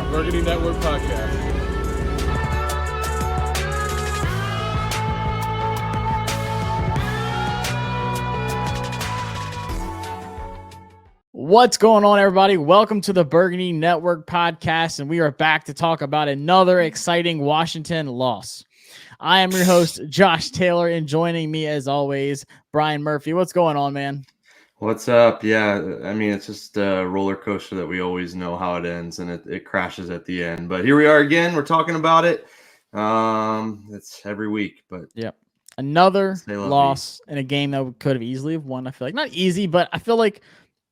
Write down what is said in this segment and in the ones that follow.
Burgundy Network podcast. What's going on, everybody? Welcome to the Burgundy Network podcast, and we are back to talk about another exciting Washington loss. I am your host, Josh Taylor, and joining me, as always, Brian Murphy. What's going on, man? What's up? Yeah, I mean, it's just a roller coaster that we always know how it ends, and it crashes at the end. But here we are again. We're talking about it. It's every week, but yep, another loss in a game that we could have easily have won. I feel like not easy, but I feel like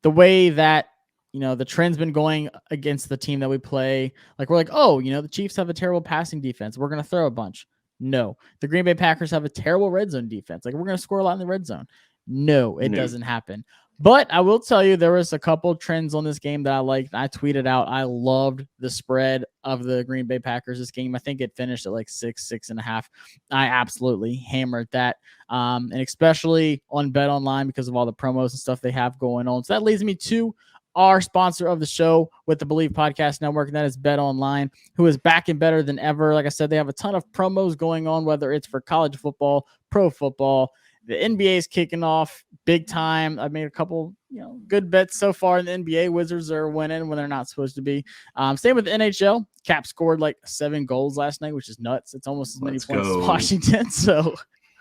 the way that the trend's been going against the team that we play, like we're like, oh, the Chiefs have a terrible passing defense. We're gonna throw a bunch. No, the Green Bay Packers have a terrible red zone defense. Like we're gonna score a lot in the red zone. No, it doesn't happen. But I will tell you, there was a couple trends on this game that I liked. I tweeted out, I loved the spread of the Green Bay Packers this game. I think it finished at like 6.5. I absolutely hammered that. And especially on BetOnline because of all the promos and stuff they have going on. So that leads me to our sponsor of the show with the Believe Podcast Network, and that is BetOnline, who is back and better than ever. Like I said, they have a ton of promos going on, whether it's for college football, pro football. The NBA is kicking off big time. I've made a couple, good bets so far in the NBA. Wizards are winning when they're not supposed to be. Same with the NHL. Cap scored like 7 goals last night, which is nuts. It's almost as many points as Washington. So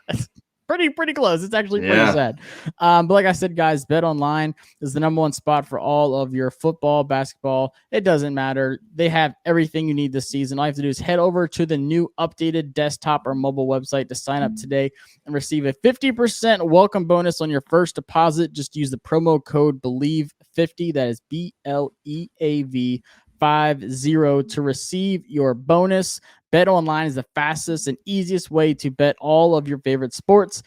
that's pretty close. It's actually pretty sad. But like I said, guys, BetOnline is the number one spot for all of your football, basketball. It doesn't matter. They have everything you need this season. All you have to do is head over to the new updated desktop or mobile website to sign up today and receive a 50% welcome bonus on your first deposit. Just use the promo code BELIEVE50. That is BLEAV 50 to receive your bonus. BetOnline is the fastest and easiest way to bet all of your favorite sports.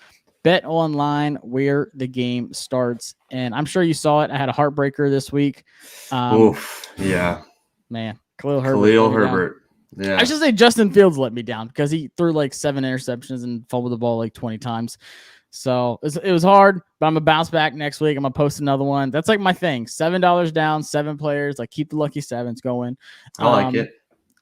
BetOnline, where the game starts. And I'm sure you saw it. I had a heartbreaker this week. Yeah. Man, Khalil Herbert. Yeah. I should say Justin Fields let me down because he threw like 7 interceptions and fumbled the ball like 20 times. So it was hard, but I'm going to bounce back next week. I'm going to post another one. That's like my thing. $7 down, 7 players. Like keep the lucky sevens going. I like it.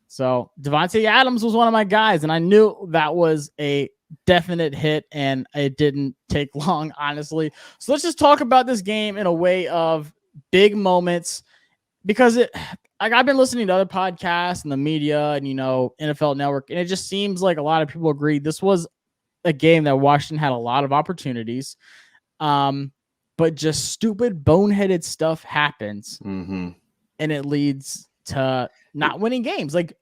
So Devontae Adams was one of my guys, and I knew that was a definite hit, and it didn't take long, honestly. So let's just talk about this game in a way of big moments, because I've been listening to other podcasts and the media and, NFL Network, and it just seems like a lot of people agree this was a game that Washington had a lot of opportunities, but just stupid, boneheaded stuff happens, and it leads to not winning games. Like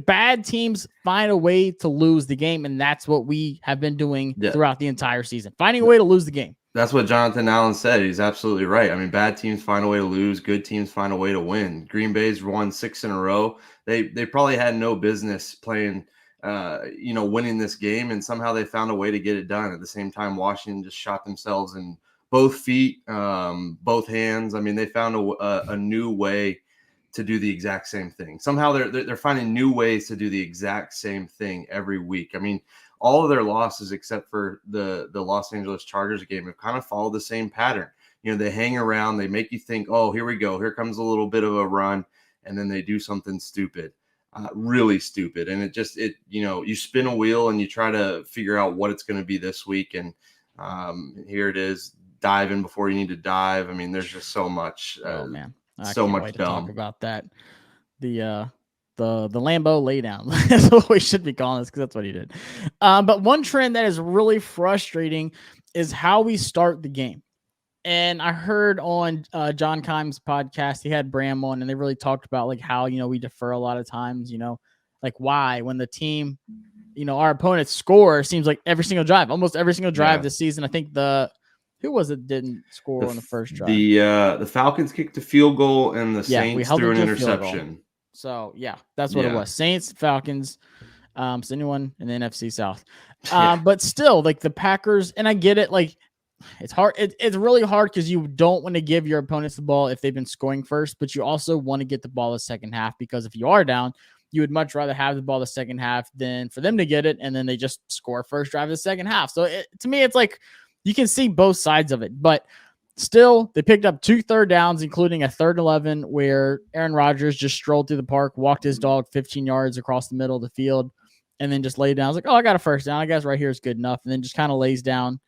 bad teams find a way to lose the game, and that's what we have been doing throughout the entire season, finding a way to lose the game. That's what Jonathan Allen said. He's absolutely right. I mean, bad teams find a way to lose. Good teams find a way to win. Green Bay's won 6 in a row. They probably had no business playing, winning this game, and somehow they found a way to get it done. At the same time, Washington just shot themselves in both feet, both hands. I mean, they found a new way to do the exact same thing. Somehow they're finding new ways to do the exact same thing every week. I mean, all of their losses except for the Los Angeles Chargers game have kind of followed the same pattern. They hang around, they make you think, oh, here we go, here comes a little bit of a run, and then they do something stupid, really stupid. And you spin a wheel and you try to figure out what it's going to be this week. And here it is, diving before you need to dive. I mean, there's just so much. Oh man. So much to talk about that. The Lambeau Letdown. That's what we should be calling this, because that's what he did. But one trend that is really frustrating is how we start the game. And I heard on John Keim's podcast, he had Bram on, and they really talked about like how we defer a lot of times. Like why when the team, our opponents score, seems like every single drive, almost every single drive this season. I think who was it didn't score on the first drive? The Falcons kicked a field goal, and the Saints threw an interception. So, that's what it was. Saints, Falcons, so anyone in the NFC South. But still, like the Packers, and I get it, like it's hard. It's really hard because you don't want to give your opponents the ball if they've been scoring first, but you also want to get the ball the second half, because if you are down, you would much rather have the ball the second half than for them to get it, and then they just score first drive of the second half. So to me, it's like, you can see both sides of it, but Still, they picked up 2 third downs, including a 3rd and 11 where Aaron Rodgers just strolled through the park, walked his dog 15 yards across the middle of the field, and then just laid down. I was like, oh, I got a first down. I guess right here is good enough. And then just kind of lays down.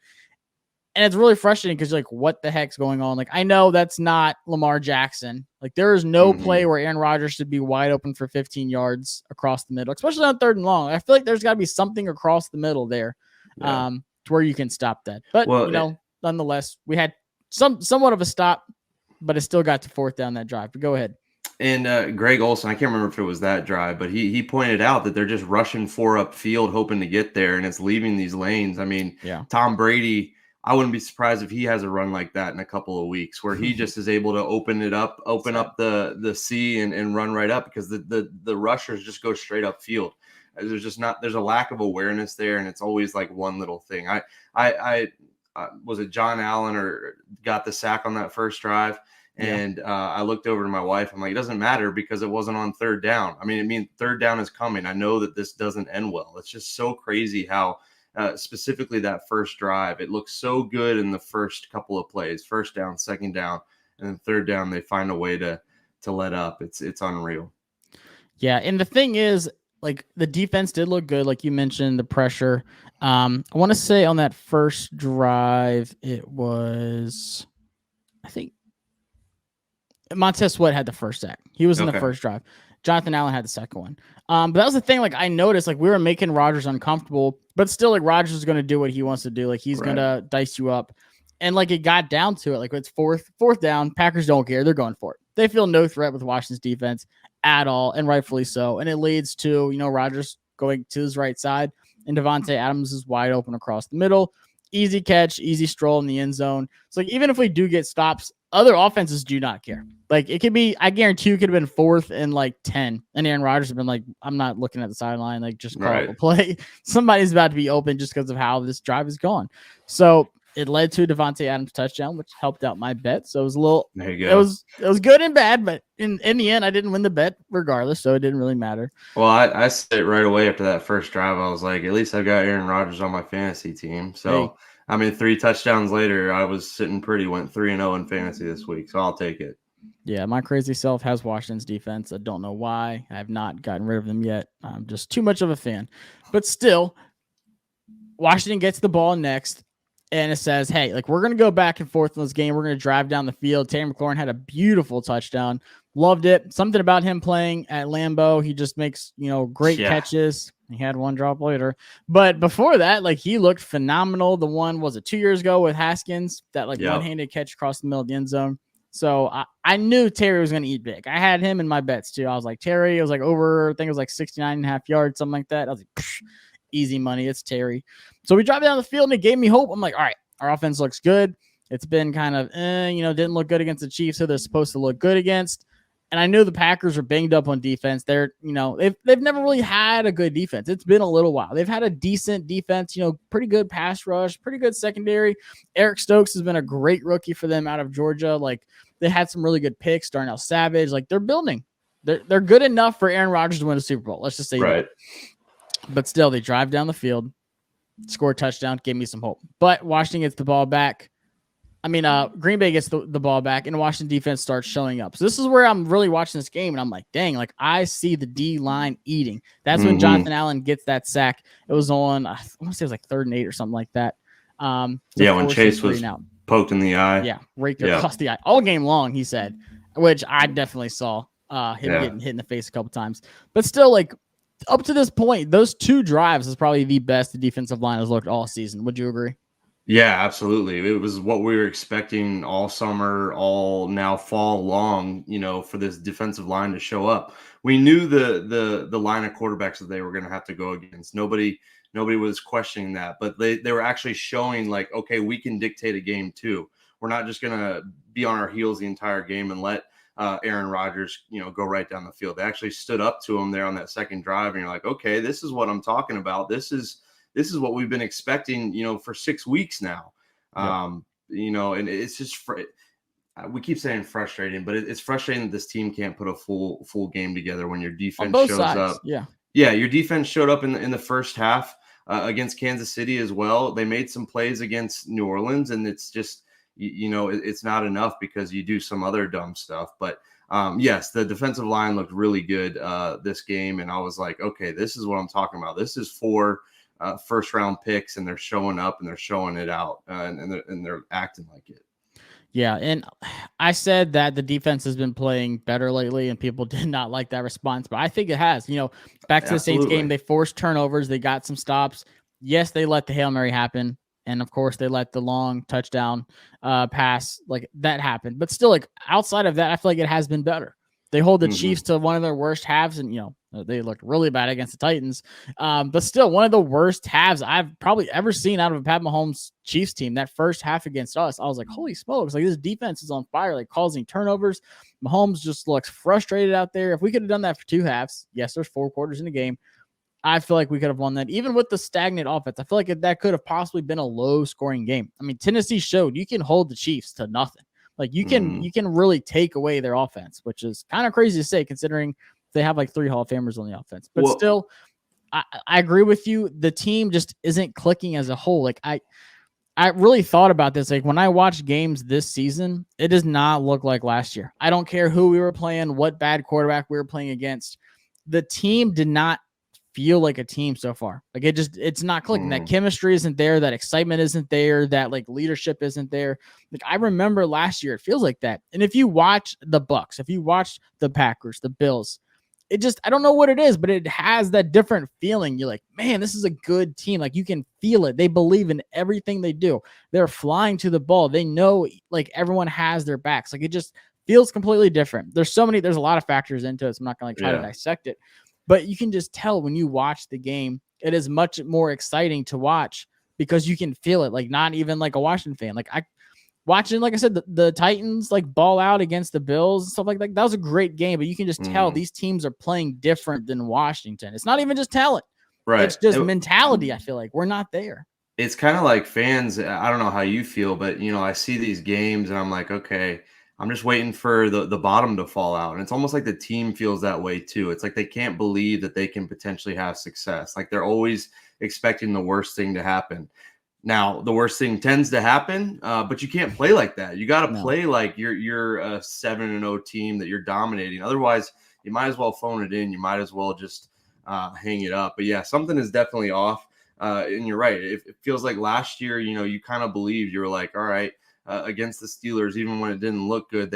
And it's really frustrating because, like, what the heck's going on? Like, I know that's not Lamar Jackson. Like, there is no play where Aaron Rodgers should be wide open for 15 yards across the middle, especially on 3rd and long. I feel like there's got to be something across the middle there to where you can stop that. But, nonetheless, we had somewhat of a stop, but it still got to 4th down that drive. But go ahead. And Greg Olson, I can't remember if it was that drive, but he pointed out that they're just rushing 4 upfield, hoping to get there, and it's leaving these lanes. I mean, Tom Brady, I wouldn't be surprised if he has a run like that in a couple of weeks where he just is able to open up the C and run right up because the rushers just go straight upfield. There's a lack of awareness there, and it's always like one little thing. I was it John Allen or got the sack on that first drive? And I looked over to my wife. I'm like, it doesn't matter because it wasn't on 3rd down. I mean, 3rd down is coming. I know that this doesn't end well. It's just so crazy how specifically that first drive, it looks so good in the first couple of plays, 1st down, 2nd down, and then 3rd down, they find a way to let up. It's unreal. Yeah. And the thing is, like, the defense did look good. Like you mentioned, the pressure. I want to say on that first drive, it was, I think, Montez Sweat had the first sack. He was in the first drive. Jonathan Allen had the second one. But that was the thing. Like, I noticed, like, we were making Rodgers uncomfortable, but still, like, Rodgers is going to do what he wants to do. Like, he's going to dice you up. And, like, it got down to it. Like, it's fourth down. Packers don't care. They're going for it. They feel no threat with Washington's defense at all, and rightfully so. And it leads to, Rodgers going to his right side, and Devontae Adams is wide open across the middle. Easy catch, easy stroll in the end zone. So, like, even if we do get stops, other offenses do not care. Like, it could be, I guarantee you, could have been 4th and like 10. And Aaron Rodgers have been like, I'm not looking at the sideline. Like, just call it a play. Somebody's about to be open just because of how this drive is going. So it led to a Devontae Adams touchdown, which helped out my bet. So it was a little, there you go. It was good and bad, but in the end, I didn't win the bet regardless. So it didn't really matter. Well, I said right away after that first drive, I was like, at least I've got Aaron Rodgers on my fantasy team. So, I mean, 3 touchdowns later, I was sitting pretty, went 3-0 in fantasy this week. So I'll take it. Yeah, my crazy self has Washington's defense. I don't know why. I have not gotten rid of them yet. I'm just too much of a fan. But still, Washington gets the ball next, and it says, hey, like, we're going to go back and forth in this game. We're going to drive down the field. Terry McLaurin had a beautiful touchdown. Loved it. Something about him playing at Lambeau. He just makes, great catches. He had one drop later. But before that, like, he looked phenomenal. The one, was it 2 years ago with Haskins? That, like, one-handed catch across the middle of the end zone. So I knew Terry was going to eat big. I had him in my bets too. I was like, Terry, it was like over, I think it was like 69.5 yards, something like that. I was like, easy money. It's Terry. So we drive down the field and it gave me hope. I'm like, all right, our offense looks good. It's been kind of, didn't look good against the Chiefs, who they're supposed to look good against. And I knew the Packers are banged up on defense. They're, they've never really had a good defense. It's been a little while. They've had a decent defense, pretty good pass rush, pretty good secondary. Eric Stokes has been a great rookie for them out of Georgia. Like, they had some really good picks. Darnell Savage, like, they're building. They're good enough for Aaron Rodgers to win a Super Bowl. Let's just say that. But still, they drive down the field, score a touchdown, gave me some hope. But Washington gets the ball back. Green Bay gets the ball back, and Washington defense starts showing up. So this is where I'm really watching this game, and I'm like, dang, like, I see the D-line eating. That's when Jonathan Allen gets that sack. It was on, I want to say it was like 3rd and 8 or something like that. When Chase was poked in the eye. Yeah, raked across the eye. All game long, he said, which I definitely saw him getting hit in the face a couple times. But still, like, up to this point, those 2 drives is probably the best the defensive line has looked all season. Would you agree? Yeah, absolutely. It was what we were expecting all summer, all now fall long, for this defensive line to show up. We knew the line of quarterbacks that they were going to have to go against. Nobody was questioning that, but they were actually showing, like, okay, we can dictate a game too. We're not just going to be on our heels the entire game and let Aaron Rodgers, go right down the field. They actually stood up to him there on that second drive, and you're like, okay, this is what I'm talking about. This is what we've been expecting, for 6 weeks now. And it's just, we keep saying frustrating, but it's frustrating that this team can't put a full game together when your defense shows up. Yeah, your defense showed up in the first half against Kansas City as well. They made some plays against New Orleans, and it's just, it's not enough because you do some other dumb stuff. But yes, the defensive line looked really good this game. And I was like, okay, this is what I'm talking about. This is 4 first round picks, and they're showing up and they're showing it out and they're acting like it. Yeah, and I said that the defense has been playing better lately, and people did not like that response, but I think it has. Back to the Saints game, they forced turnovers, they got some stops. Yes, they let the Hail Mary happen, and of course, they let the long touchdown pass, like that happen. But still, like outside of that, I feel like it has been better. They hold the Chiefs to one of their worst halves, and they looked really bad against the Titans. But still, one of the worst halves I've probably ever seen out of a Pat Mahomes Chiefs team. That first half against us, I was like, holy smokes, like this defense is on fire, like causing turnovers. Mahomes just looks frustrated out there. If we could have done that for 2 halves, yes, there's 4 quarters in the game, I feel like we could have won that. Even with the stagnant offense, I feel like that could have possibly been a low-scoring game. I mean, Tennessee showed you can hold the Chiefs to nothing. Like you can really take away their offense, which is kind of crazy to say considering they have like 3 Hall of Famers on the offense. But still, I agree with you. The team just isn't clicking as a whole. Like I really thought about this. Like when I watch games this season, it does not look like last year. I don't care who we were playing, what bad quarterback we were playing against. The team did not feel like a team so far. Like it's not clicking. That chemistry isn't there. That excitement isn't there. That like leadership isn't there. Like I remember last year, it feels like that. And if you watch the Bucks, if you watch the Packers, the Bills, I don't know what it is, but it has that different feeling. You're like, man, this is a good team. Like you can feel it. They believe in everything they do. They're flying to the ball. They know like everyone has their backs. Like it just feels completely different. There's a lot of factors into it. So I'm not going to try to dissect it. But you can just tell when you watch the game, it is much more exciting to watch because you can feel it. Like not even like a Washington fan. Like watching, like I said, the Titans like ball out against the Bills and stuff like that. That was a great game, but you can just tell these teams are playing different than Washington. It's not even just talent. Right. It's just mentality. I feel like we're not there. It's kind of like fans. I don't know how you feel, but I see these games and I'm like, okay, I'm just waiting for the bottom to fall out. And it's almost like the team feels that way too. It's like they can't believe that they can potentially have success. Like they're always expecting the worst thing to happen. Now, the worst thing tends to happen, but you can't play like that. You got to play like you're a 7-0 team that you're dominating. Otherwise, you might as well phone it in. You might as well just hang it up. But yeah, something is definitely off. And you're right. It feels like last year, you kind of believed. You were like, all right. Against the Steelers, even when it didn't look good,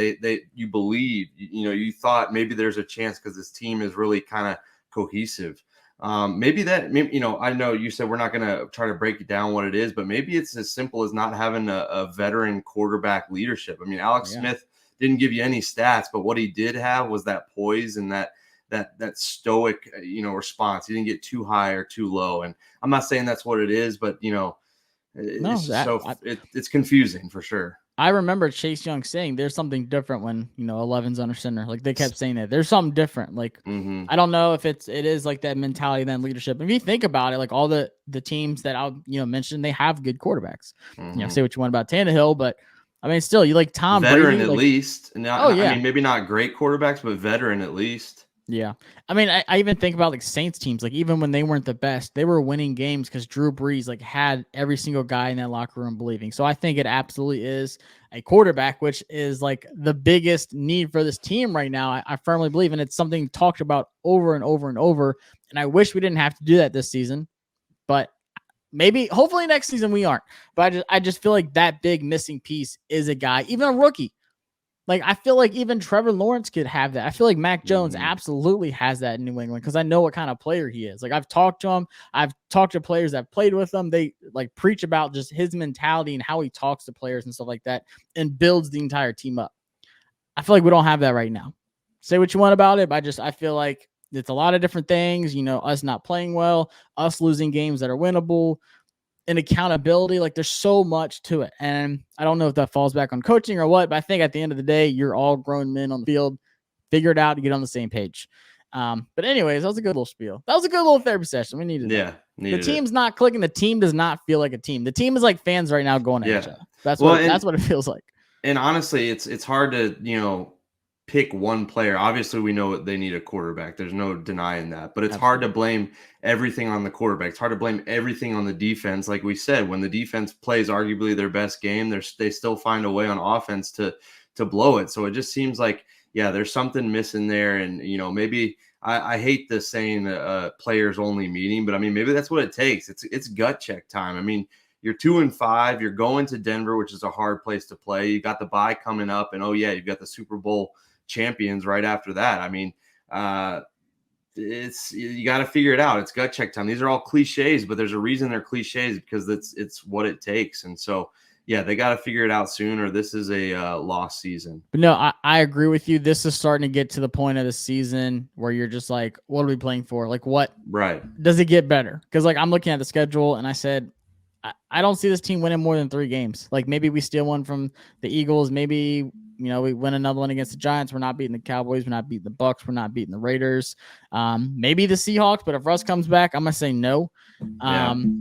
you believed, you thought maybe there's a chance because this team is really kind of cohesive. Maybe I know you said we're not going to try to break it down what it is, but maybe it's as simple as not having a veteran quarterback leadership. I mean, Alex Smith didn't give you any stats, but what he did have was that poise and that stoic, response. He didn't get too high or too low. And I'm not saying that's what it is, but it's confusing for sure. I remember Chase Young saying there's something different when 11's under center. Like they kept saying that there's something different. Like I don't know if it is like that mentality, then leadership. If you think about it, like all the teams that I'll mention, they have good quarterbacks. Say what you want about Tannehill, but I mean still you like Tom veteran Brady, at least. I mean maybe not great quarterbacks, but veteran at least. Yeah. I mean, I even think about like Saints teams, like even when they weren't the best, they were winning games because Drew Brees like had every single guy in that locker room believing. So I think it absolutely is a quarterback, which is like the biggest need for this team right now. I firmly believe, and it's something talked about over and over and over. And I wish we didn't have to do that this season, but hopefully next season we aren't. But I just feel like that big missing piece is a guy, even a rookie. Like, I feel like even Trevor Lawrence could have that. I feel like Mac Jones absolutely has that in New England because I know what kind of player he is. Like, I've talked to him. I've talked to players that played with him. They, like, preach about just his mentality and how he talks to players and stuff like that and builds the entire team up. I feel like we don't have that right now. Say what you want about it, but I feel like it's a lot of different things. Us not playing well, us losing games that are winnable, and accountability. Like there's so much to it. And I don't know if that falls back on coaching or what, but I think at the end of the day, you're all grown men on the field, figure it out to get on the same page. But anyways, that was a good little spiel. That was a good little therapy session. We needed that. The team's not clicking. The team does not feel like a team. The team is like fans right now going at each other. That's what it feels like. And honestly, it's hard to, pick one player. Obviously, we know they need a quarterback. There's no denying that. But it's hard to blame everything on the quarterback. It's hard to blame everything on the defense. Like we said, when the defense plays arguably their best game, they still find a way on offense to blow it. So it just seems like, yeah, there's something missing there. And, maybe I hate this saying players only meeting, but I mean, maybe that's what it takes. It's gut check time. I mean, you're 2-5. You're going to Denver, which is a hard place to play. You got the bye coming up, and you've got the Super Bowl champions right after that. I mean, you got to figure it out. It's gut check time. These are all cliches, but there's a reason they're cliches, because it's what it takes. And so, yeah, they got to figure it out soon, or this is a lost season. But no, I agree with you. This is starting to get to the point of the season where you're just like, what are we playing for? Like, what? Right. Does it get better? Because like I'm looking at the schedule, and I said, I don't see this team winning more than 3 games. Like maybe we steal one from the Eagles. Maybe, we win another one against the Giants. We're not beating the Cowboys. We're not beating the Bucks. We're not beating the Raiders. Maybe the Seahawks. But if Russ comes back, I'm going to say no.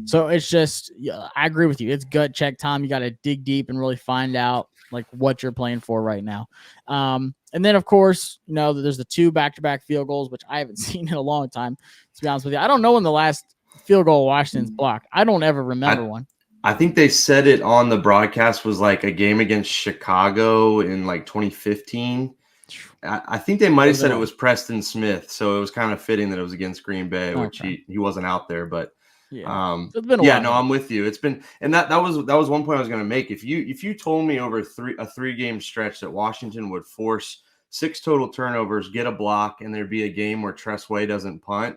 So it's just, I agree with you. It's gut check time. You got to dig deep and really find out like what you're playing for right now. And then, of course, there's the 2 back-to-back field goals, which I haven't seen in a long time, to be honest with you. I don't know when the last field goal Washington's blocked. I don't ever remember one. I think they said it on the broadcast was like a game against Chicago in like 2015. I think they might have said it was Preston Smith, so it was kind of fitting that it was against Green Bay, which he wasn't out there. But it's been a while. No, I'm with you. It's been, and that was one point I was going to make. If you told me over a 3-game stretch that Washington would force 6 total turnovers, get a block, and there'd be a game where Tress Way doesn't punt,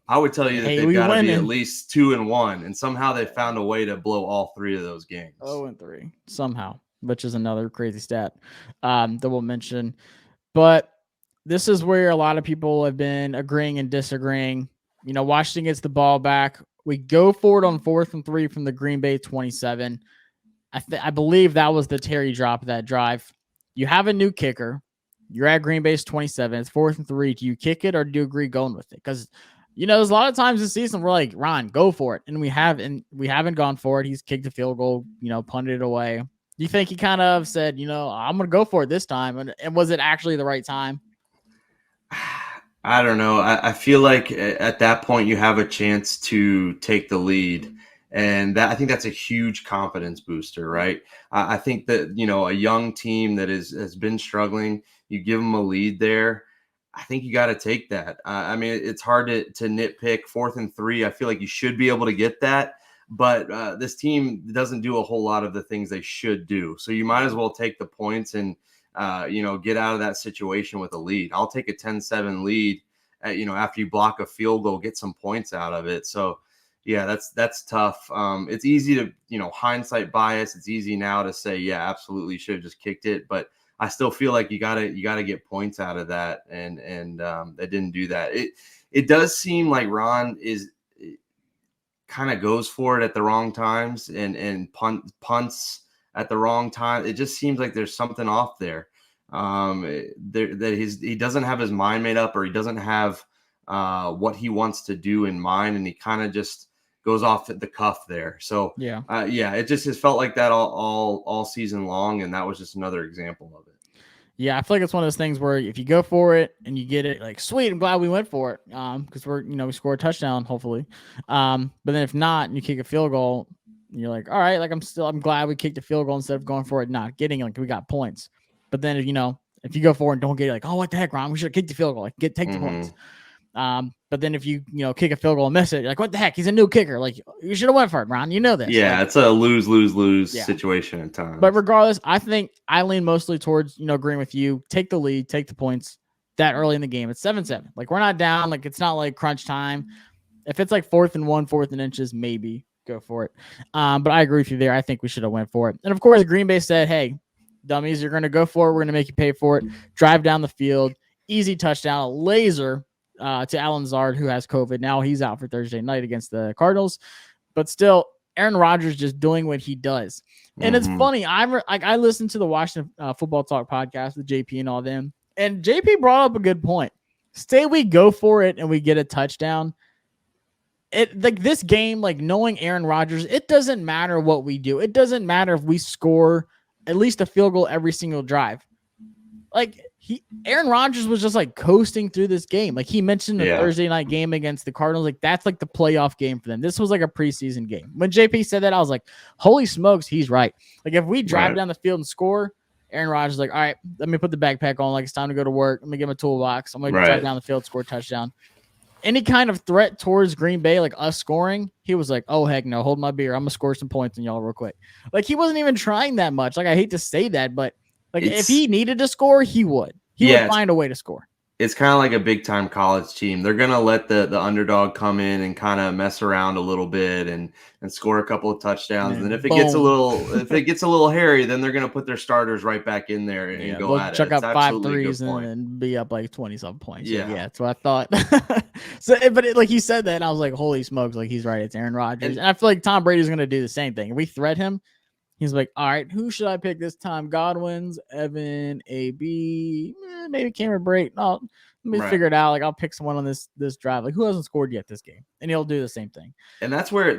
I would tell you that they've got to be at least 2-1, and somehow they found a way to blow all 3 of those games. 0-3 somehow, which is another crazy stat that we'll mention. But this is where a lot of people have been agreeing and disagreeing. Washington gets the ball back. We go for it on 4th and 3 from the Green Bay 27. I believe that was the Terry drop of that drive. You have a new kicker. You're at Green Bay's 27. It's 4th and 3. Do you kick it or do you agree going with it? Because there's a lot of times this season we're like, Ron, go for it. And we haven't gone for it. He's kicked a field goal, punted it away. Do you think he kind of said, I'm going to go for it this time? And was it actually the right time? I don't know. I feel like at that point you have a chance to take the lead. And I think that's a huge confidence booster, right? I think that, a young team that has been struggling, you give them a lead there. I think you got to take that. I mean, it's hard to nitpick 4th and 3. I feel like you should be able to get that, but this team doesn't do a whole lot of the things they should do. So you might as well take the points and, get out of that situation with a lead. I'll take a 10-7 lead, after you block a field goal, get some points out of it. So yeah, that's tough. It's easy to, hindsight bias. It's easy now to say, yeah, absolutely should have just kicked it. But I still feel like you gotta get points out of that, and they didn't do that. It does seem like Ron kind of goes for it at the wrong times and punts at the wrong time. It just seems like there's something off there. That he doesn't have his mind made up, or he doesn't have what he wants to do in mind, and he kind of just goes off at the cuff there. So it just has felt like that all season long, and that was just another example of it. Yeah, I feel like it's one of those things where if you go for it and you get it, like, sweet, I'm glad we went for it, because we score a touchdown, hopefully. But then if not, and you kick a field goal, you're like, all right, like I'm glad we kicked a field goal instead of going for it, not getting, like, we got points. But then if you go for it and don't get it, like, oh, what the heck, Ron, we should have kicked the field goal, like take the points. But then if you kick a field goal and miss it, you're like, what the heck? He's a new kicker. Like, you should have went for it, Ron. You know this. Yeah, like, it's a lose situation at times. But regardless, I think I lean mostly towards, agreeing with you. Take the lead, take the points that early in the game. It's 7-7. Like, we're not down. Like, it's not like crunch time. If it's like 4th and 1, 4th and inches, maybe go for it. But I agree with you there. I think we should have went for it. And of course, Green Bay said, hey, dummies, you're going to go for it. We're going to make you pay for it. Drive down the field. Easy touchdown. A laser to Alan Lazard, who has COVID. Now he's out for Thursday night against the Cardinals. But still, Aaron Rodgers just doing what he does. And it's funny. I listened to the Washington Football Talk podcast with JP and all them. And JP brought up a good point. Say we go for it and we get a touchdown. It like this game, like knowing Aaron Rodgers, it doesn't matter what we do. It doesn't matter if we score at least a field goal every single drive. Like, Aaron Rodgers was just like coasting through this game. Like he mentioned the Yeah. Thursday night game against the Cardinals. Like that's like the playoff game for them. This was like a preseason game. When JP said that, I was like, holy smokes, he's right. Like if we drive down the field and score, Aaron Rodgers is like, all right, let me put the backpack on. Like it's time to go to work. Let me get my toolbox. I'm going to drive down the field, score a touchdown. Any kind of threat towards Green Bay, like us scoring, he was like, oh, heck no, hold my beer. I'm going to score some points on y'all real quick. Like he wasn't even trying that much. Like I hate to say that, but like if he needed to score, he would. He would find a way to score. It's kind of like a big time college team. They're gonna let the underdog come in and kind of mess around a little bit and score a couple of touchdowns. And then if it gets a little hairy, then they're gonna put their starters right back in there and go at it. Chuck up 5 threes and be up like 20-something points. Yeah, that's what I thought. Like he said that, and I was like, holy smokes, like he's right. It's Aaron Rodgers, and I feel like Tom Brady's gonna do the same thing. If we threat him, he's like, all right, who should I pick this time? Godwin's, Evan, AB, maybe Cameron Brate. No, let me figure it out. Like I'll pick someone on this drive. Like who hasn't scored yet this game, and he'll do the same thing. And that's we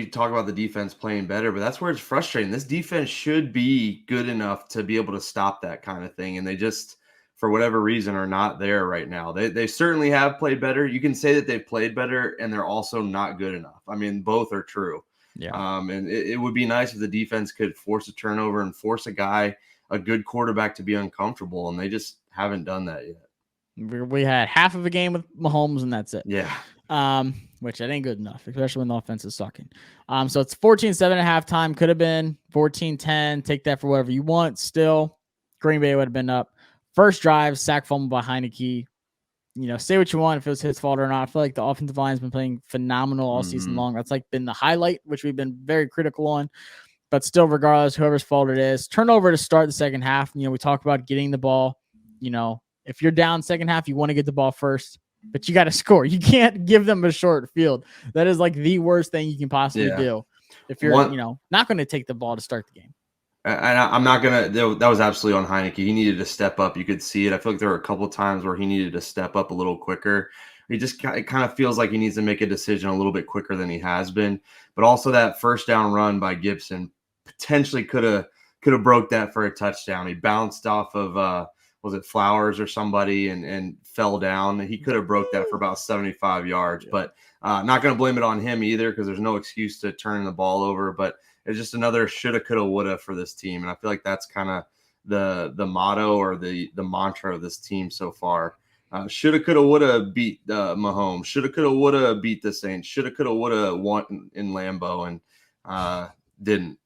talk about the defense playing better, but that's where it's frustrating. This defense should be good enough to be able to stop that kind of thing, and they just, for whatever reason, are not there right now. They certainly have played better. You can say that they've played better, and they're also not good enough. I mean, both are true. Yeah. And it would be nice if the defense could force a turnover and force a good quarterback to be uncomfortable, and they just haven't done that yet. We had half of a game with Mahomes, and that's it. Yeah. Which that ain't good enough, especially when the offense is sucking. So it's 14-7 at halftime. Could have been 14-10. Take that for whatever you want. Still, Green Bay would have been up. First drive, sack fumble by Heineke. Say what you want if it was his fault or not. I feel like the offensive line has been playing phenomenal all season long. That's like been the highlight, which we've been very critical on. But still, regardless, whoever's fault it is, turnover to start the second half. We talk about getting the ball. If you're down second half, you want to get the ball first, but you got to score. You can't give them a short field. That is like the worst thing you can possibly do if you're, not going to take the ball to start the game. And I'm not going to – that was absolutely on Heineke. He needed to step up. You could see it. I feel like there were a couple of times where he needed to step up a little quicker. It kind of feels like he needs to make a decision a little bit quicker than he has been. But also that first down run by Gibson potentially could have broke that for a touchdown. He bounced off of was it Flowers or somebody and fell down. He could have broke that for about 75 yards. But not going to blame it on him either because there's no excuse to turn the ball over. But it's just another shoulda, coulda, woulda for this team. And I feel like that's kind of the motto or the mantra of this team so far. Shoulda, coulda, woulda beat Mahomes. Shoulda, coulda, woulda beat the Saints. Shoulda, coulda, woulda won in Lambeau and didn't.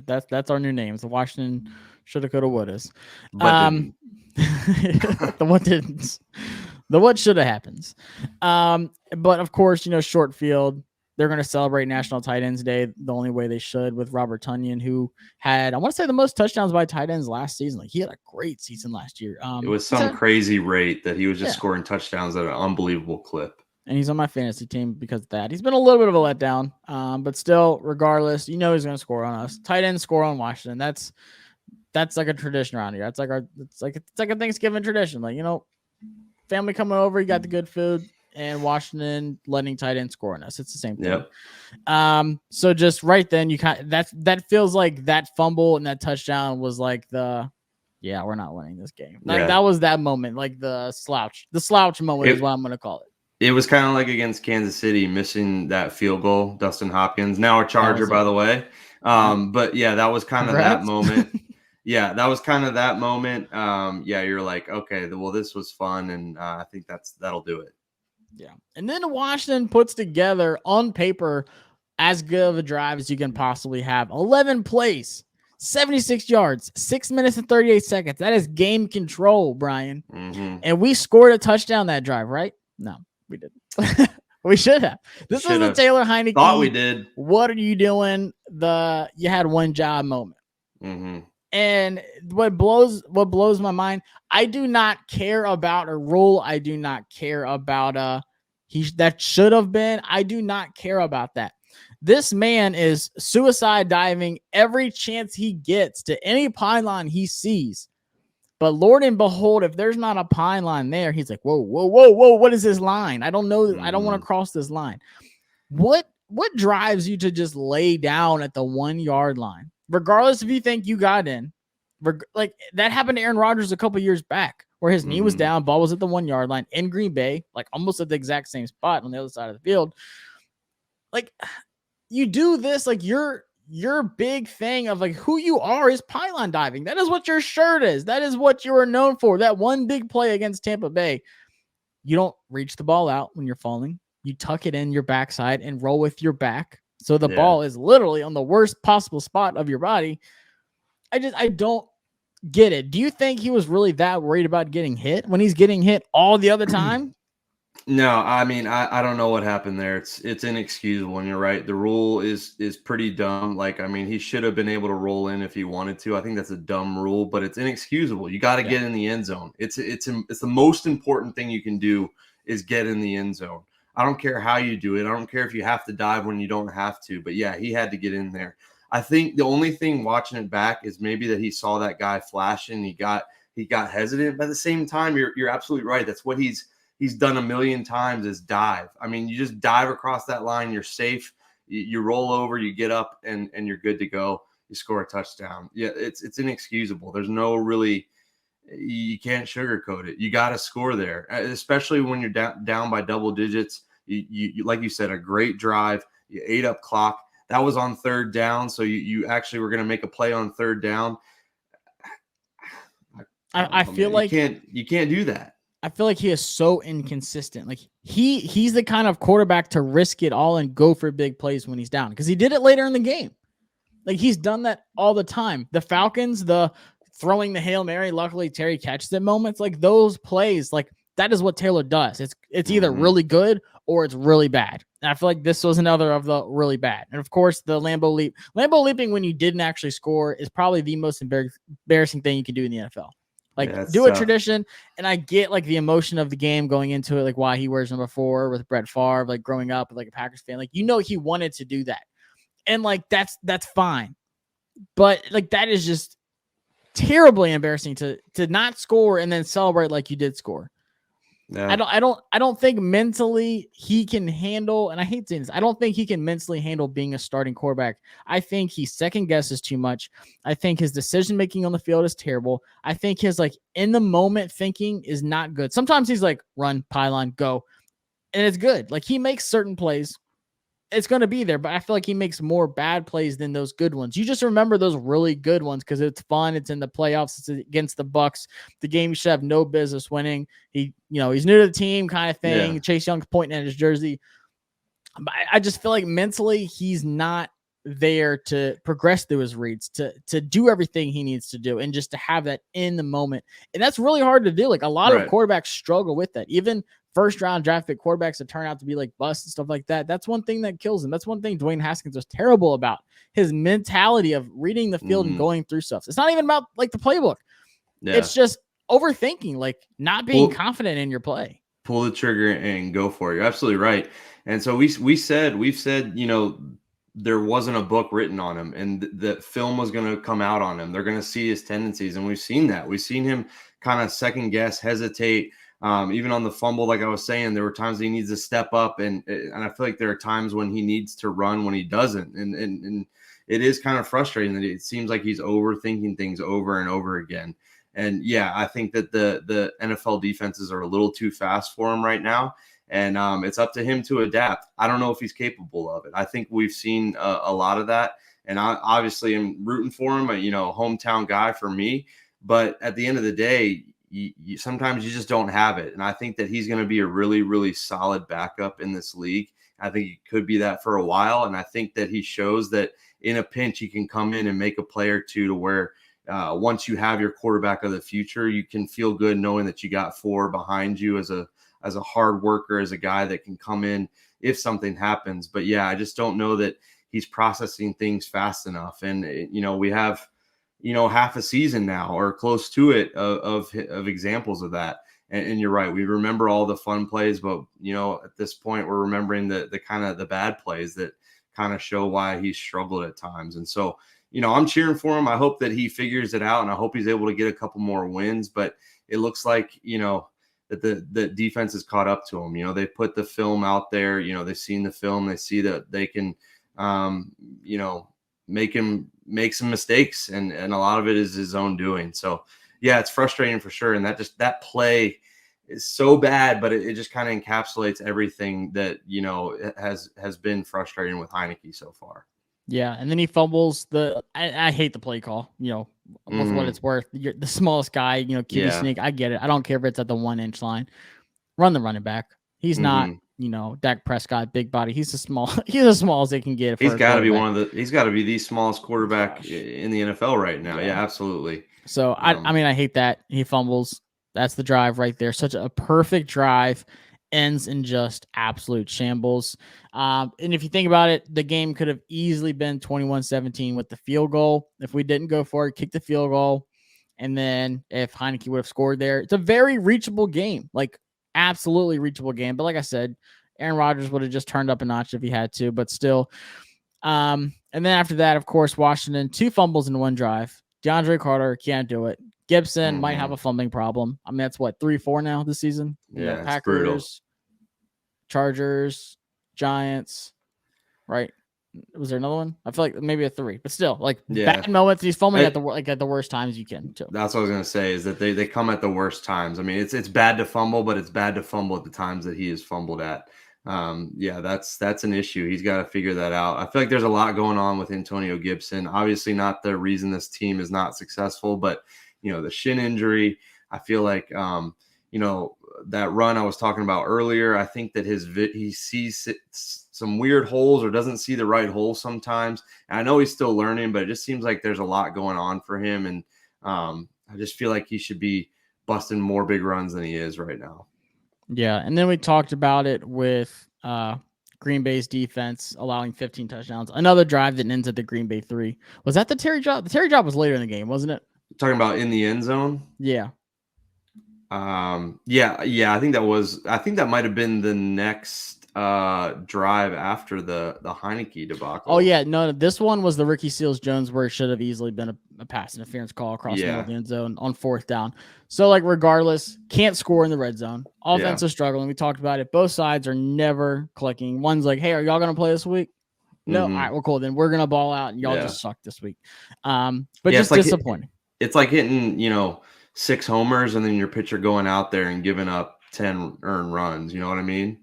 That's our new name. It's the Washington shoulda, coulda, wouldas. The what didn't. The what shoulda happens. But of course, short field. They're going to celebrate National Tight Ends Day the only way they should with Robert Tonyan, who had, I want to say, the most touchdowns by tight ends last season. Like he had a great season last year. It was some crazy rate that he was just scoring touchdowns at an unbelievable clip. And he's on my fantasy team because of that. He's been a little bit of a letdown, but still, regardless, he's going to score on us. Tight ends score on Washington. That's like a tradition around here. It's like a Thanksgiving tradition. Like family coming over, you got the good food. And Washington letting tight end score on us. It's the same thing. Yep. So just right then, you that feels like that fumble and that touchdown was like we're not winning this game. Like that was that moment, like the slouch moment is what I'm going to call it. It was kind of like against Kansas City, missing that field goal. Dustin Hopkins, now a Charger, by the way. But yeah, that was kind of that moment. Yeah, that was kind of that moment. You're like, okay, well, this was fun, and I think that'll do it. Yeah. And then Washington puts together on paper as good of a drive as you can possibly have. 11 plays, 76 yards, 6 minutes and 38 seconds. That is game control, Brian. Mm-hmm. And we scored a touchdown that drive, right? No, we didn't. We should have. This was the Taylor Heineke. Thought we did. What are you doing? You had one job moment. Mm-hmm. And what blows my mind, I do not care about a rule. I do not care about that should have been. I do not care about that. This man is suicide diving every chance he gets to any pylon he sees. But Lord and behold, if there's not a pylon there, he's like, whoa, what is this line? I don't know. Mm-hmm. I don't want to cross this line. What drives you to just lay down at the 1 yard line? Regardless if you think you got in, Like that happened to Aaron Rodgers a couple years back where his knee was down, ball was at the 1 yard line in Green Bay, like almost at the exact same spot on the other side of the field. Like you do this, like your big thing of like who you are is pylon diving. That is what your shirt is. That is what you are known for. That one big play against Tampa Bay. You don't reach the ball out when you're falling. You tuck it in your backside and roll with your back. So the ball is literally on the worst possible spot of your body. I don't get it. Do you think he was really that worried about getting hit when he's getting hit all the other time? No, I mean, I don't know what happened there. It's inexcusable, and you're right. The rule is pretty dumb. Like, I mean, he should have been able to roll in if he wanted to. I think that's a dumb rule, but it's inexcusable. You got to get in the end zone. It's the most important thing you can do is get in the end zone. I don't care how you do it. I don't care if you have to dive when you don't have to. But yeah, he had to get in there. I think the only thing watching it back is maybe that he saw that guy flashing. He got hesitant. But at the same time, you're absolutely right. That's what he's done a million times is dive. I mean, you just dive across that line. You're safe. You roll over, you get up, and you're good to go. You score a touchdown. Yeah, it's inexcusable. There's no really – you can't sugarcoat it. You got to score there, especially when you're down by double digits. You like you said, a great drive. You ate up clock. That was on third down, so you actually were going to make a play on third down. I feel like you can't do that. I feel like he is so inconsistent. Like he's the kind of quarterback to risk it all and go for big plays when he's down because he did it later in the game. Like he's done that all the time. The Falcons, the throwing the Hail Mary, luckily Terry catches it moments, like those plays, like that is what Taylor does. It's either really good or it's really bad. And I feel like this was another of the really bad. And of course, the Lambeau leap. Lambeau leaping when you didn't actually score is probably the most embarrassing thing you can do in the NFL. Like do a tradition, and I get like the emotion of the game going into it, like why he wears number 4 with Brett Favre, like growing up like a Packers fan, like he wanted to do that, and like that's fine, but like that is just terribly embarrassing to not score and then celebrate like you did score. Yeah. I don't think mentally he can handle, and I hate saying this, I don't think he can mentally handle being a starting quarterback. I think he second guesses too much. I think his decision making on the field is terrible. I think his like in the moment thinking is not good. Sometimes he's like run, pylon, go, and it's good. Like he makes certain plays. It's going to be there, but I feel like he makes more bad plays than those good ones. You just remember those really good ones because it's fun. It's in the playoffs. It's against the Bucks. The game you should have no business winning. He's new to the team kind of thing. Yeah. Chase Young's pointing at his jersey. But I just feel like mentally he's not there to progress through his reads, to do everything he needs to do, and just to have that in the moment. And that's really hard to do. Like a lot of quarterbacks struggle with that. Even first round draft pick quarterbacks that turn out to be like busts and stuff like that. That's one thing that kills him. That's one thing Dwayne Haskins was terrible about, his mentality of reading the field and going through stuff. It's not even about like the playbook. Yeah. It's just overthinking, like not being confident in your play. Pull the trigger and go for it. You're absolutely right. And so we've said, there wasn't a book written on him, and that film was going to come out on him. They're going to see his tendencies. And we've seen that. We've seen him kind of second guess, hesitate. Even on the fumble, like I was saying, there were times he needs to step up, and I feel like there are times when he needs to run when he doesn't, and it is kind of frustrating that it seems like he's overthinking things over and over again. And yeah, I think that the NFL defenses are a little too fast for him right now, and it's up to him to adapt. I don't know if he's capable of it. I think we've seen a lot of that, and I obviously am rooting for him. Hometown guy for me, but at the end of the day, you sometimes you just don't have it. And I think that he's going to be a really, really solid backup in this league. I think he could be that for a while. And I think that he shows that in a pinch, he can come in and make a play or two to where once you have your quarterback of the future, you can feel good knowing that you got 4 behind you as a hard worker, as a guy that can come in if something happens. But yeah, I just don't know that he's processing things fast enough. And, we have, half a season now or close to it of examples of that. And you're right. We remember all the fun plays, but at this point we're remembering the kind of the bad plays that kind of show why he's struggled at times. And so, I'm cheering for him. I hope that he figures it out, and I hope he's able to get a couple more wins, but it looks like, that the defense has caught up to him. They put the film out there, they've seen the film, they see that they can, make some mistakes, and a lot of it is his own doing. So yeah, it's frustrating for sure. And that play is so bad, but it just kind of encapsulates everything that, has been frustrating with Heineke so far. Yeah, and then he fumbles I hate the play call, with what it's worth. You're the smallest guy, QB sneak. I get it. I don't care if it's at the 1-inch line. Run the running back. He's not, Dak Prescott, big body. He's as small as they can get. He's got to be he's got to be the smallest quarterback in the NFL right now. Yeah, absolutely. So I hate that he fumbles. That's the drive right there. Such a perfect drive. Ends in just absolute shambles. And if you think about it, the game could have easily been 21-17 with the field goal. If we didn't go for it, kick the field goal. And then if Heineke would have scored there, it's a very reachable game, like absolutely reachable game. But like I said, Aaron Rodgers would have just turned up a notch if he had to, but still. And then after that, of course, Washington, 2 fumbles in 1 drive. DeAndre Carter can't do it. Gibson might have a fumbling problem. I mean, that's what, 3-4 now this season? Yeah, Packers, Chargers, Giants, right? Was there another one? I feel like maybe a 3, but still, bad moments. He's fumbling at the worst times you can too. That's what I was gonna say, is that they come at the worst times. I mean, it's bad to fumble, but it's bad to fumble at the times that he is fumbled at. That's an issue. He's got to figure that out. I feel like there's a lot going on with Antonio Gibson. Obviously, not the reason this team is not successful, but the shin injury. I feel like that run I was talking about earlier. I think that he sees some weird holes or doesn't see the right hole sometimes. And I know he's still learning, but it just seems like there's a lot going on for him. And I just feel like he should be busting more big runs than he is right now. Yeah, and then we talked about it with Green Bay's defense allowing 15 touchdowns. Another drive that ends at the Green Bay 3. Was that the Terry drop? The Terry drop was later in the game, wasn't it? Talking about in the end zone? Yeah. I think that might have been the next drive after the Heineke debacle. Oh yeah, no, this one was the Ricky Seals-Jones where it should have easily been a pass interference call across the middle of the end zone on 4th down. So regardless, can't score in the red zone. Offense is struggling. We talked about it. Both sides are never clicking. One's like, hey, are y'all gonna play this week? No, all right, well, cool. Then we're gonna ball out, and y'all just suck this week. But just disappointing. It's like hitting, 6 homers and then your pitcher going out there and giving up 10 earned runs. You know what I mean?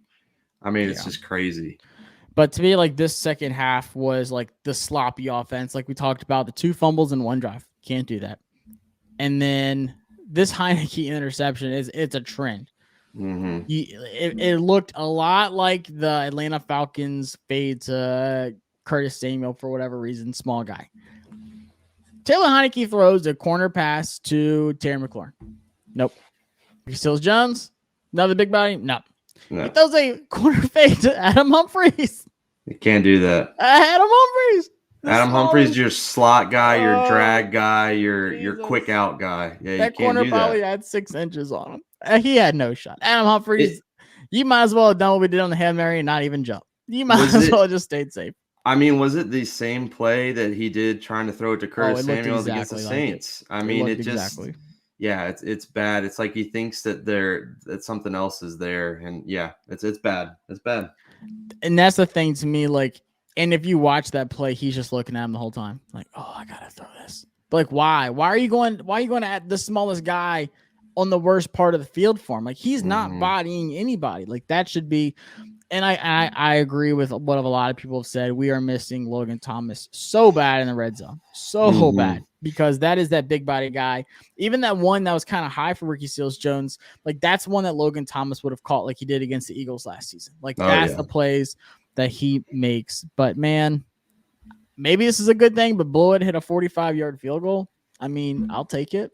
It's just crazy. But to me, this second half was the sloppy offense. Like we talked about, the 2 fumbles in 1 drive. Can't do that. And then this Heineke interception it's a trend. Mm-hmm. It looked a lot like the Atlanta Falcons fade to Curtis Samuel for whatever reason, small guy. Taylor Heineke throws a corner pass to Terry McLaurin. Nope. Seals-Jones, another big body. No. He throws a corner fade to Adam Humphries. You can't do that. Adam Humphries. Adam Humphries, your slot guy, your drag guy, your quick out guy. Yeah, that corner probably had 6 inches on him. He had no shot. Adam Humphries, you might as well have done what we did on the Hail Mary and not even jump. You might as well have just stayed safe. Was it the same play that he did trying to throw it to Curtis Samuel against the Saints? It's bad. It's like he thinks that something else is there, and it's bad. It's bad. And that's the thing to me, and if you watch that play, he's just looking at him the whole time, I gotta throw this. But why? Why are you going at the smallest guy on the worst part of the field for him? He's not bodying anybody. That should be. And I agree with what a lot of people have said. We are missing Logan Thomas so bad in the red zone. So bad. Because that is that big body guy. Even that one that was kind of high for Ricky Seals-Jones, that's one that Logan Thomas would have caught like he did against the Eagles last season. That's the plays that he makes. But, man, maybe this is a good thing, but Blewett hit a 45-yard field goal. I'll take it.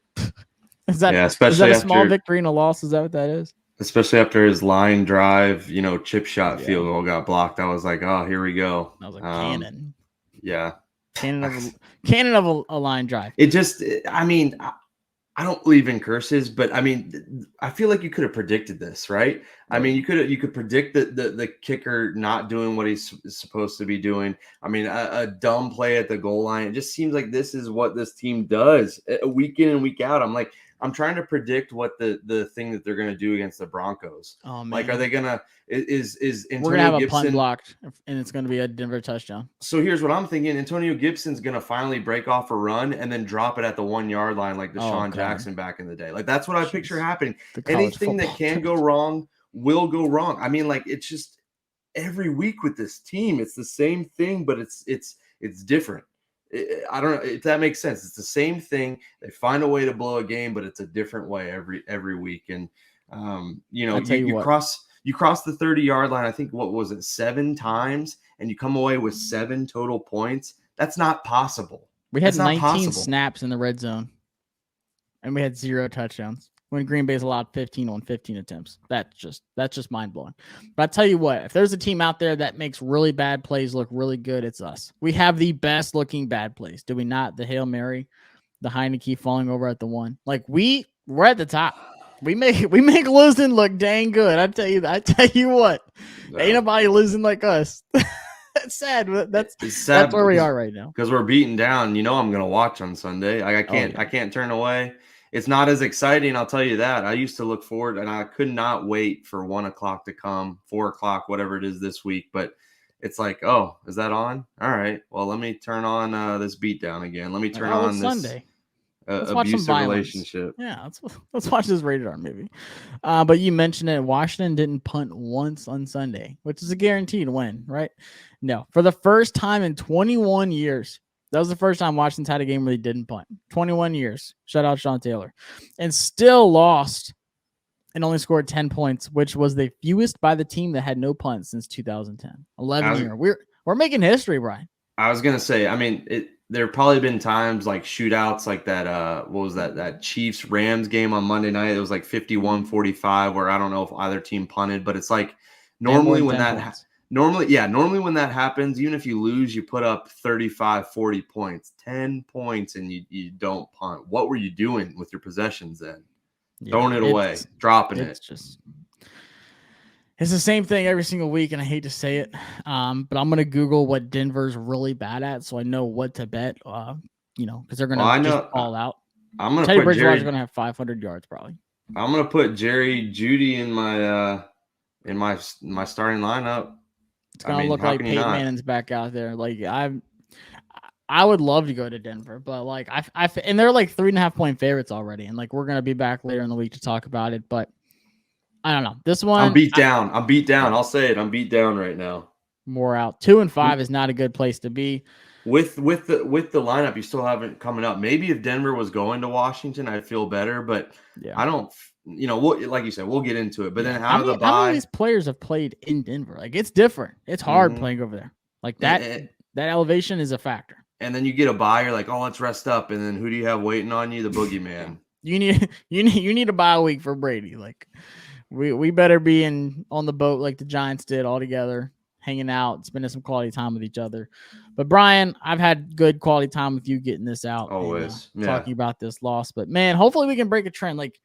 Is that a small victory and a loss? Is that what that is? Especially after his line drive, chip shot field goal got blocked. I was like, oh, here we go. That was a cannon. Yeah. Cannon of a line drive. It just, I don't believe in curses, but I feel like you could have predicted this, right? You could predict the kicker not doing what he's supposed to be doing. A dumb play at the goal line. It just seems like this is what this team does week in and week out. I'm like, I'm trying to predict what the thing that they're going to do against the Broncos. Oh man, like, are they gonna is Antonio we're gonna have Gibson a punt blocked, and it's gonna be a Denver touchdown. So here's what I'm thinking: Antonio Gibson's gonna finally break off a run and then drop it at the 1 yard line, like Deshaun Jackson back in the day. Like, that's what I picture happening. Anything that can go wrong will go wrong. I mean, like, it's just every week with this team, it's the same thing, but it's different. I don't know if that makes sense. It's the same thing. They find a way to blow a game, but it's a different way every week. And you cross the 30-yard line. I think, what was it, 7 times, and you come away with 7 total points. That's not possible. We had 19 snaps in the red zone, and we had 0 touchdowns when Green Bay's allowed 15 on 15 attempts. That's just mind-blowing. But I tell you what, if there's a team out there that makes really bad plays look really good, it's us. We have the best looking bad plays, do we not? The Hail Mary, the Heineke falling over at the 1. Like, we're at the top. We make losing look dang good. I tell you what, ain't nobody losing like us. That's sad, but that's where we are right now. Because we're beaten down. I'm gonna watch on Sunday. I can't turn away. It's not as exciting, I'll tell you that. I used to look forward, and I could not wait for 1 o'clock to come, 4 o'clock, whatever it is this week. But it's like, oh, is that on? All right. Well, let me turn on this beatdown again. Let me turn on this Sunday. Abusive relationship. Yeah, let's watch this rated R movie. But you mentioned it. Washington didn't punt once on Sunday, which is a guaranteed win, right? No, for the first time in 21 years. That was the first time Washington's had a game where they didn't punt. 21 years. Shout out Sean Taylor. And still lost and only scored 10 points, which was the fewest by the team that had no punts since 2010. 11 years. We're making history, Brian. I was going to say, I mean, there have probably been times like shootouts like that. What was that Chiefs-Rams game on Monday night? It was like 51-45 where I don't know if either team punted, but it's like normally when that happens, even if you lose, you put up 35, 40 points, 10 points, and you don't punt. What were you doing with your possessions then? Throwing it away, dropping it. It's the same thing every single week, and I hate to say it, but I'm going to Google what Denver's really bad at so I know what to bet, because they're going to just fall out. I'm going to put Bridgewater's going to have 500 yards probably. I'm going to put Jerry Jeudy in my starting lineup. It's going to look like Peyton Manning's back out there. Like, I would love to go to Denver, but like and they're like 3.5 point favorites already, and like we're going to be back later in the week to talk about it, but I don't know. This one, I'm beat down. I'll say it. I'm beat down right now. More out. 2-5 is not a good place to be. With the lineup, you still haven't coming up. Maybe if Denver was going to Washington, I'd feel better. But I don't. Like you said, we'll get into it. But then how many of these players have played in Denver? Like, it's different. It's hard playing over there. Like that elevation is a factor. And then you get a bye. You're like, oh, let's rest up. And then who do you have waiting on you? The boogeyman. You need a bye week for Brady. Like. We better be on the boat like the Giants did all together, hanging out, spending some quality time with each other. But Brian, I've had good quality time with you getting this out. Always. And, talking about this loss. But man, hopefully we can break a trend. Like,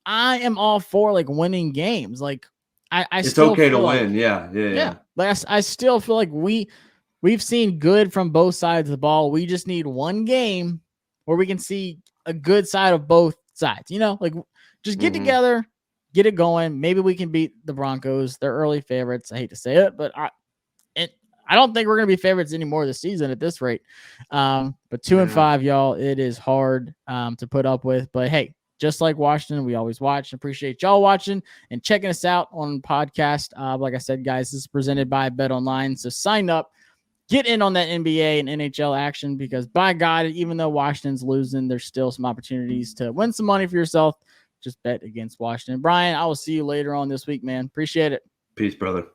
I am all for like winning games. Like it's still okay to win. Yeah. Like I still feel like we've seen good from both sides of the ball. We just need one game where we can see a good side of both sides. Like just get together. Get it going. Maybe we can beat the Broncos. They're early favorites. I hate to say it, but I don't think we're going to be favorites anymore this season at this rate. But 2-5, y'all, it is hard to put up with. But hey, just like Washington, we always watch and appreciate y'all watching and checking us out on podcast. Like I said, guys, this is presented by BetOnline. So sign up, get in on that NBA and NHL action because by God, even though Washington's losing, there's still some opportunities to win some money for yourself. Just bet against Washington. Brian, I will see you later on this week, man. Appreciate it. Peace, brother.